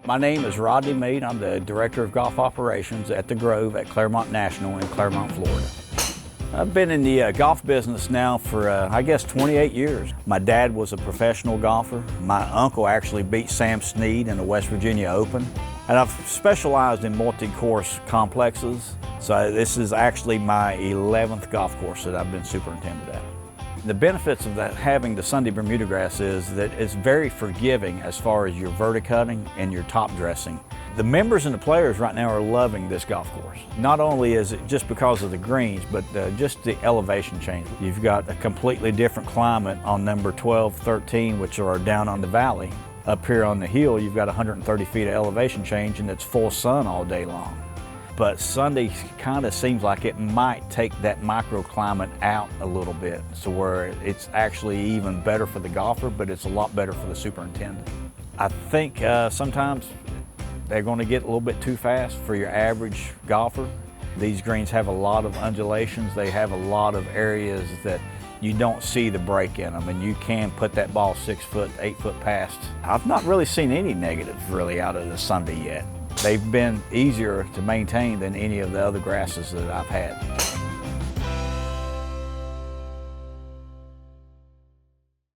My name is Rodney Meade. I'm the Director of Golf Operations at the Grove at Clermont National in Clermont, Florida. I've been in the golf business now for, I guess, 28 years. My dad was a professional golfer. My uncle actually beat Sam Snead in the West Virginia Open. And I've specialized in multi-course complexes. So this is actually my 11th golf course that I've been superintendent at. The benefits of having the Sunday Bermudagrass is that it's very forgiving as far as your verticutting and your top dressing. The members and the players right now are loving this golf course. Not only is it just because of the greens, but just the elevation change. You've got a completely different climate on number 12, 13, which are down on the valley. Up here on the hill, you've got 130 feet of elevation change and it's full sun all day long. But Sunday kind of seems like it might take that microclimate out a little bit, so where it's actually even better for the golfer, but it's a lot better for the superintendent. I think sometimes they're going to get a little bit too fast for your average golfer. These greens have a lot of undulations. They have a lot of areas that you don't see the break in them, and you can put that ball 6 foot, 8 foot past. I've not really seen any negatives really out of the Sunday yet. They've been easier to maintain than any of the other grasses that I've had.